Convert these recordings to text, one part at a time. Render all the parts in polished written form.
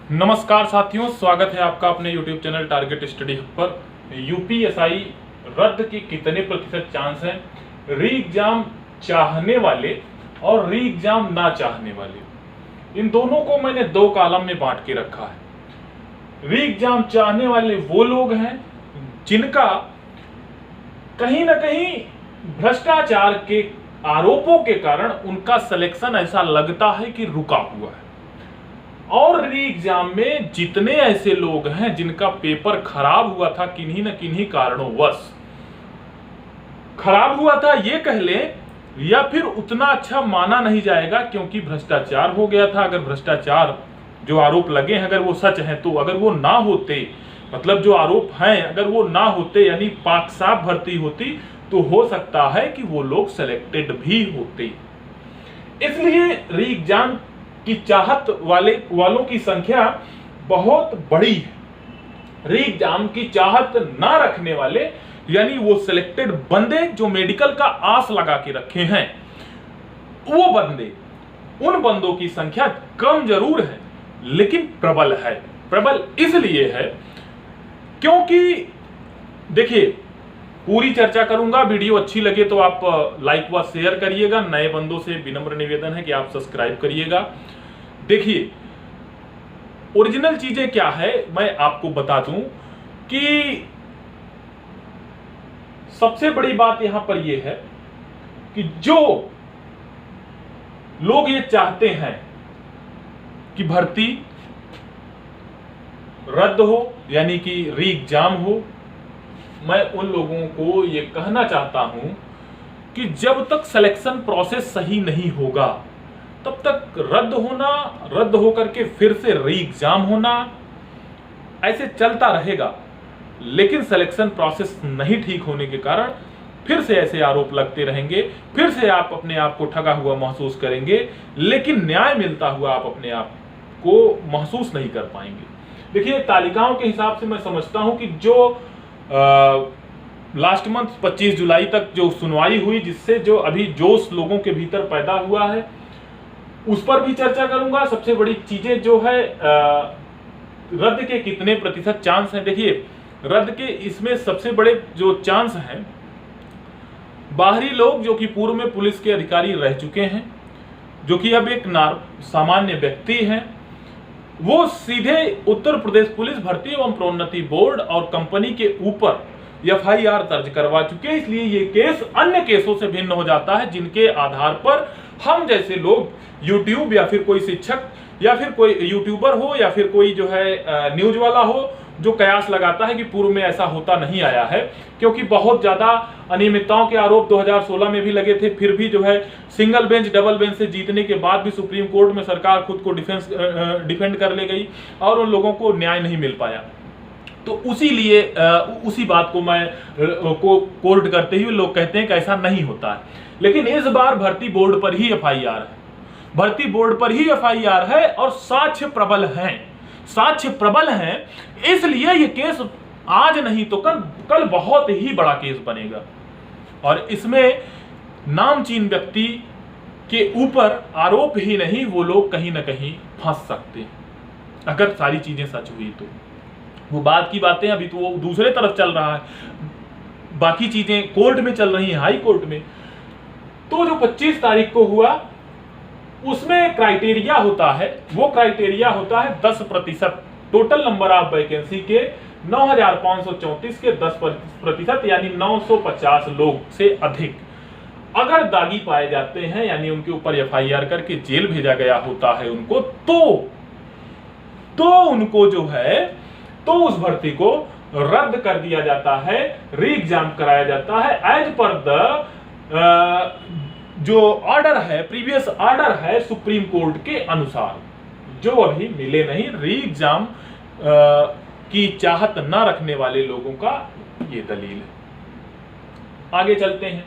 नमस्कार साथियों, स्वागत है आपका अपने YouTube channel target study hub पर। यूपीएसआई रद्द के कितने प्रतिशत चांस हैं? री एग्जाम चाहने वाले और री एग्जाम ना चाहने वाले, इन दोनों को मैंने दो कॉलम में बांट के रखा है। री एग्जाम चाहने वाले वो लोग हैं जिनका कहीं ना कहीं भ्रष्टाचार के आरोपों के कारण उनका सिलेक्शन ऐसा लगता है कि रुका हुआ है, और री एग्जाम में जितने ऐसे लोग हैं जिनका पेपर खराब हुआ था, किन्हीं न किन्हीं कारणोंवश खराब हुआ था ये कह ले, या फिर उतना अच्छा माना नहीं जाएगा क्योंकि भ्रष्टाचार हो गया था। अगर भ्रष्टाचार जो आरोप लगे हैं अगर वो सच हैं, तो अगर वो ना होते, मतलब जो आरोप हैं अगर वो ना होते, यानी पाक साफ भर्ती होती, तो हो सकता है कि वो लोग सेलेक्टेड भी होते। इसलिए री एग्जाम की चाहत वालों की संख्या बहुत बड़ी है। री एग्जाम की चाहत ना रखने वाले, यानी वो सिलेक्टेड बंदे जो मेडिकल का आस लगा के रखे हैं, वो बंदे, उन बंदों की संख्या कम जरूर है लेकिन प्रबल है। प्रबल इसलिए है क्योंकि देखिए, पूरी चर्चा करूंगा। वीडियो अच्छी लगे तो आप लाइक व शेयर करिएगा। नए बंदों से विनम्र निवेदन है कि आप सब्सक्राइब करिएगा। देखिए, ओरिजिनल चीजें क्या है मैं आपको बता दूं कि सबसे बड़ी बात यहां पर यह है कि जो लोग ये चाहते हैं कि भर्ती रद्द हो, यानी कि री एग्जाम हो, मैं उन लोगों को ये कहना चाहता हूं कि जब तक सिलेक्शन प्रोसेस सही नहीं होगा तब तक रद्द होकर के फिर से री एग्जाम होना ऐसे चलता रहेगा। लेकिन सिलेक्शन प्रोसेस नहीं ठीक होने के कारण फिर से ऐसे आरोप लगते रहेंगे, फिर से आप अपने आप को ठगा हुआ महसूस करेंगे, लेकिन न्याय मिलता हुआ आप अपने आप को महसूस नहीं कर पाएंगे। देखिए, तालिकाओं के हिसाब से मैं समझता हूं कि जो लास्ट मंथ 25 जुलाई तक जो सुनवाई हुई, जिससे जो अभी जोश लोगों के भीतर पैदा हुआ है, उस पर भी चर्चा करूंगा। सबसे बड़ी चीजें जो है रद्द के कितने प्रतिशत चांस हैं। देखिए, रद्द के इसमें सबसे बड़े जो चांस हैं, बाहरी लोग जो कि पूर्व में पुलिस के अधिकारी रह चुके हैं, जो कि अब एक सामान्य व्यक्ति हैं, वो सीधे उत्तर प्रदेश पुलिस भर्ती एवं प्रोन्नति बोर्ड और कंपनी के ऊपर एफआईआर दर्ज करवा चुके हैं। इसलिए ये केस अन्य केसों से भिन्न हो जाता है, जिनके आधार पर हम जैसे लोग यूट्यूब या फिर कोई शिक्षक या फिर कोई यूट्यूबर हो या फिर कोई जो है न्यूज वाला हो, जो कयास लगाता है कि पूर्व में ऐसा होता नहीं आया है, क्योंकि बहुत ज्यादा अनियमितताओं के आरोप 2016 में भी लगे थे। फिर भी जो है सिंगल बेंच डबल बेंच से जीतने के बाद भी सुप्रीम कोर्ट में सरकार खुद को डिफेंड कर ले गई और उन लोगों को न्याय नहीं मिल पाया। तो उसी बात को मैं कोर्ट करते हुए लोग कहते हैं कि ऐसा नहीं होता है। लेकिन इस बार भर्ती बोर्ड पर ही एफआईआर है, भर्ती बोर्ड पर ही एफआईआर है और साक्ष्य प्रबल हैं। इसलिए ये केस आज नहीं तो कल बहुत ही बड़ा केस बनेगा, और इसमें नामचीन व्यक्ति के ऊपर आरोप ही नहीं, वो लोग कहीं ना कहीं फंस सकते हैं अगर सारी चीजें सच हुई तो। वो बात की बातें अभी तो वो दूसरे तरफ चल रहा है, बाकी चीजें कोर्ट में चल रही हैं, हाई कोर्ट में। तो जो 25 तारीख को हुआ, उसमें क्राइटेरिया होता है, वो क्राइटेरिया होता है 10%। टोटल नंबर ऑफ वैकेंसी के 9,534 के 10%, यानी 950 लोग से अधिक अगर दागी पाए जाते हैं, यानी उनके ऊपर एफआईआर करके जेल भेजा गया होता है उनको, तो उनको जो है तो उस भर्ती को रद्द कर दिया जाता है, री एग्जाम कराया जाता है एज पर द जो ऑर्डर है, प्रीवियस ऑर्डर है सुप्रीम कोर्ट के अनुसार, जो अभी मिले नहीं। री एग्जाम की चाहत ना रखने वाले लोगों का ये दलील है। आगे चलते हैं।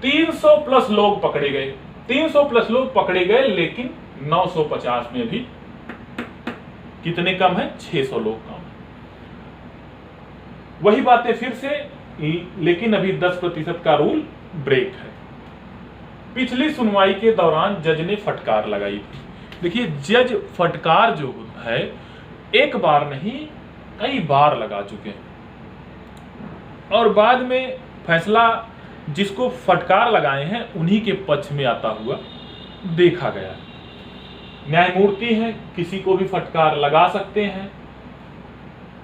300 प्लस लोग पकड़े गए, 300 प्लस लोग पकड़े गए, लेकिन 950 में भी कितने कम है? 600 लोग कम है। वही बातें फिर से, लेकिन अभी 10% का रूल ब्रेक है। पिछली सुनवाई के दौरान जज ने फटकार लगाई थी। देखिए, जज फटकार जो है एक बार नहीं कई बार लगा चुके हैं और बाद में फैसला जिसको फटकार लगाए हैं उन्हीं के पक्ष में आता हुआ देखा गया है। न्यायमूर्ति हैं, किसी को भी फटकार लगा सकते हैं,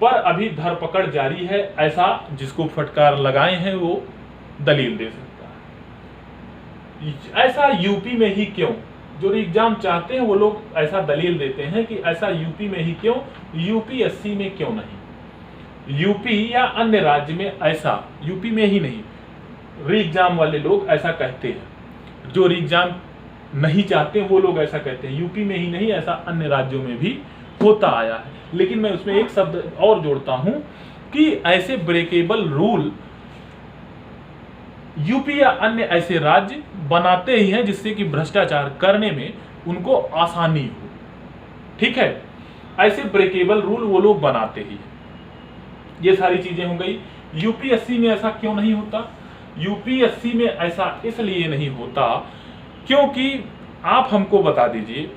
पर अभी धरपकड़ जारी है। ऐसा जिसको फटकार लगाए हैं वो दलील दे सकता है। ऐसा यूपी में ही क्यों? जो एग्जाम चाहते हैं वो लोग ऐसा दलील देते हैं कि ऐसा यूपी में ही क्यों, यूपीएससी में क्यों नहीं। यूपी या अन्य राज्य में ऐसा, यूपी में ही नहीं, री एग्जाम वाले लोग ऐसा कहते हैं। जो री एग्जाम नहीं चाहते वो लोग ऐसा कहते हैं। यूपी में ही नहीं, ऐसा अन्य राज्यों में भी होता आया है। लेकिन मैं उसमें एक शब्द और जोड़ता हूं कि ऐसे ब्रेकेबल रूल यूपी या अन्य ऐसे राज्य बनाते ही हैं जिससे कि भ्रष्टाचार करने में उनको आसानी हो। ठीक है, ऐसे ब्रेकेबल रूल वो लोग बनाते ही हैं। ये सारी चीजें हो गई। यूपीएससी में ऐसा क्यों नहीं होता? यूपीएससी में ऐसा इसलिए नहीं होता क्योंकि आप हमको बता दीजिए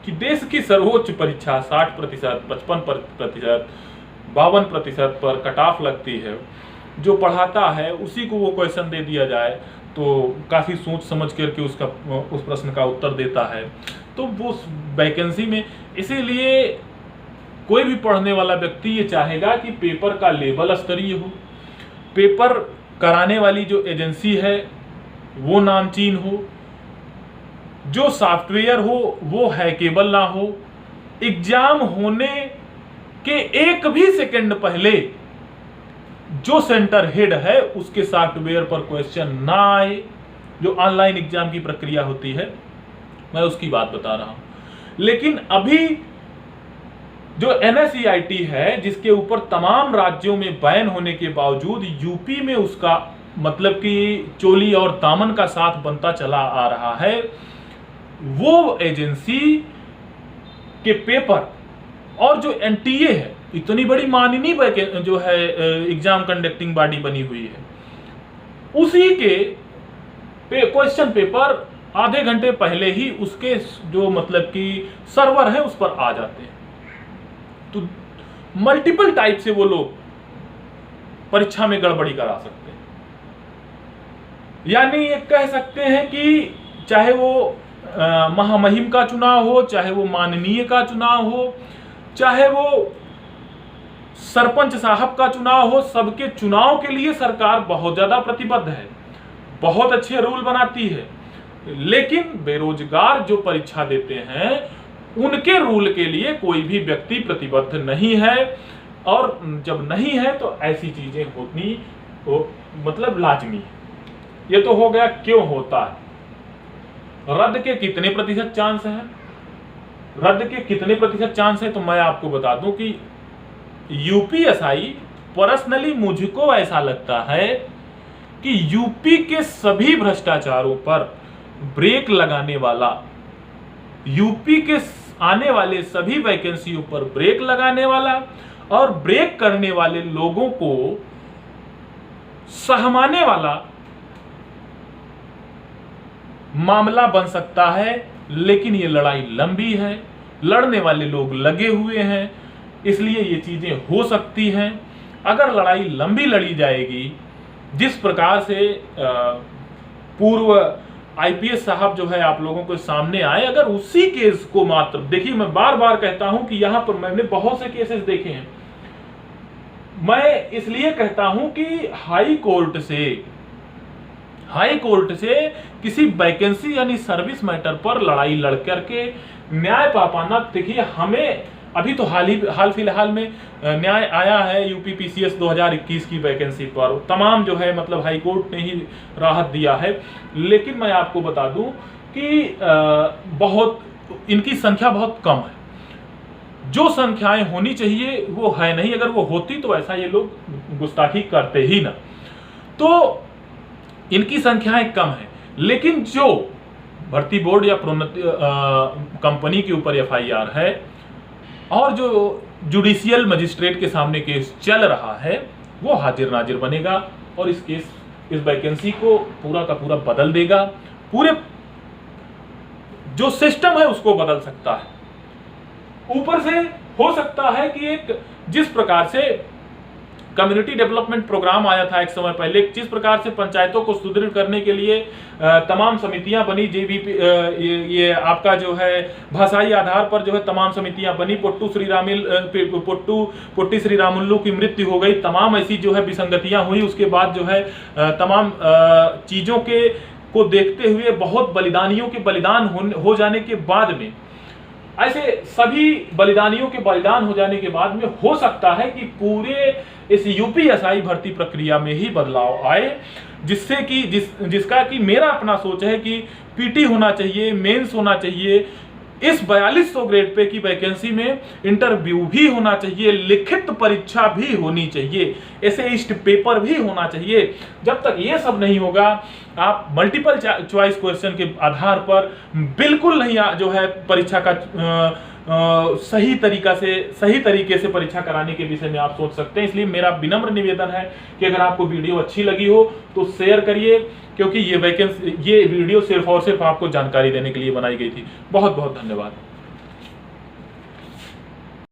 कि देश की सर्वोच्च परीक्षा 60%, 55%, 52% पर कट ऑफ लगती है। जो पढ़ाता है उसी को वो क्वेश्चन दे दिया जाए तो काफ़ी सोच समझ करके उस प्रश्न का उत्तर देता है, तो वो वैकेंसी में, इसीलिए कोई भी पढ़ने वाला व्यक्ति ये चाहेगा कि पेपर का लेवल स्तरीय हो, पेपर कराने वाली जो एजेंसी है वो नामचीन हो, जो सॉफ्टवेयर हो वो हैकेबल ना हो, एग्जाम होने के एक भी सेकंड पहले जो सेंटर हेड है उसके सॉफ्टवेयर पर क्वेश्चन ना आए। जो ऑनलाइन एग्जाम की प्रक्रिया होती है मैं उसकी बात बता रहा हूं। लेकिन अभी जो NSEIT है जिसके ऊपर तमाम राज्यों में बैन होने के बावजूद यूपी में उसका मतलब कि चोली और दामन का साथ बनता चला आ रहा है, वो एजेंसी के पेपर और जो NTA है, इतनी बड़ी माननीय जो है एग्जाम कंडक्टिंग बॉडी बनी हुई है, उसी के क्वेश्चन पेपर आधे घंटे पहले ही उसके जो मतलब कि सर्वर है उस पर आ जाते हैं। तो मल्टीपल टाइप से वो लोग परीक्षा में गड़बड़ी करा सकते हैं। यानी ये कह सकते हैं कि चाहे वो महामहिम का चुनाव हो, चाहे वो माननीय का चुनाव हो, चाहे वो सरपंच साहब का चुनाव हो, सबके चुनाव के लिए सरकार बहुत ज्यादा प्रतिबद्ध है, बहुत अच्छे रूल बनाती है। लेकिन बेरोजगार जो परीक्षा देते हैं उनके रूल के लिए कोई भी व्यक्ति प्रतिबद्ध नहीं है। और जब नहीं है तो ऐसी चीजें होनी तो मतलब लाजमी है। ये तो हो गया क्यों होता है। रद्द के कितने प्रतिशत चांस हैं? रद्द के कितने प्रतिशत चांस है तो मैं आपको बता दूं कि यूपीएसआई, पर्सनली मुझको ऐसा लगता है कि यूपी के सभी भ्रष्टाचारों पर ब्रेक लगाने वाला, यूपी के आने वाले सभी वैकेंसियों पर ब्रेक लगाने वाला और ब्रेक करने वाले लोगों को सहमाने वाला मामला बन सकता है। लेकिन ये लड़ाई लंबी है, लड़ने वाले लोग लगे हुए हैं, इसलिए ये चीजें हो सकती हैं। अगर लड़ाई लंबी लड़ी जाएगी, जिस प्रकार से पूर्व आईपीएस साहब जो है आप लोगों के सामने आए, अगर उसी केस को मात्र देखिए, मैं बार बार कहता हूं कि यहां पर मैंने बहुत से केसेस देखे हैं। मैं इसलिए कहता हूं कि हाई कोर्ट से किसी वैकेंसी यानी सर्विस मैटर पर लड़ाई लड़ करके न्याय पा पाना, देखिए हमें अभी तो हाल फिलहाल में न्याय आया है यूपी पीसीएस 2021 की वैकेंसी पर, तमाम जो है मतलब हाई कोर्ट ने ही राहत दिया है। लेकिन मैं आपको बता दूं कि बहुत इनकी संख्या बहुत कम है। जो संख्याएं होनी चाहिए वो है नहीं, अगर वो होती तो ऐसा ये लोग गुस्ताखी करते ही ना। तो इनकी संख्याएं कम है। लेकिन जो भर्ती बोर्ड या प्रोन्नति कंपनी के ऊपर एफआईआर है और जो जुडिशियल मजिस्ट्रेट के सामने केस चल रहा है वो हाजिर नाजिर बनेगा और इस वैकेंसी को पूरा का पूरा बदल देगा। पूरे जो सिस्टम है उसको बदल सकता है। ऊपर से हो सकता है कि एक जिस प्रकार से कम्युनिटी डेवलपमेंट प्रोग्राम आया था एक समय पहले, जिस प्रकार से पंचायतों को सुदृढ़ करने के लिए तमाम समितियां बनी, जेवीपी ये आपका जो है भाषाई आधार पर जो है तमाम समितियां बनी, पोट्टी श्रीरामुलु की मृत्यु हो गई, तमाम ऐसी जो है विसंगतियां हुई। उसके बाद जो है तमाम चीजों को देखते हुए बहुत बलिदानियों के बलिदान हो जाने के बाद में, ऐसे सभी बलिदानियों के बलिदान हो जाने के बाद में हो सकता है कि पूरे इस यूपीएसआई भर्ती प्रक्रिया में ही बदलाव आए, जिससे कि जिसका कि मेरा अपना सोच है कि पीटी होना चाहिए, मेंस होना चाहिए, इस 4200 ग्रेड पे की वैकेंसी में इंटरव्यू भी होना चाहिए, लिखित परीक्षा भी होनी चाहिए, एसेइस्ट पेपर भी होना चाहिए। जब तक ये सब नहीं होगा, आप मल्टीपल चॉइस क्वेश्चन के आधार पर बिल्कुल नहीं जो है परीक्षा का सही तरीके से परीक्षा कराने के विषय में आप सोच सकते हैं। इसलिए मेरा विनम्र निवेदन है कि अगर आपको वीडियो अच्छी लगी हो तो शेयर करिए, क्योंकि ये वीडियो सिर्फ और सिर्फ आपको जानकारी देने के लिए बनाई गई थी। बहुत बहुत धन्यवाद।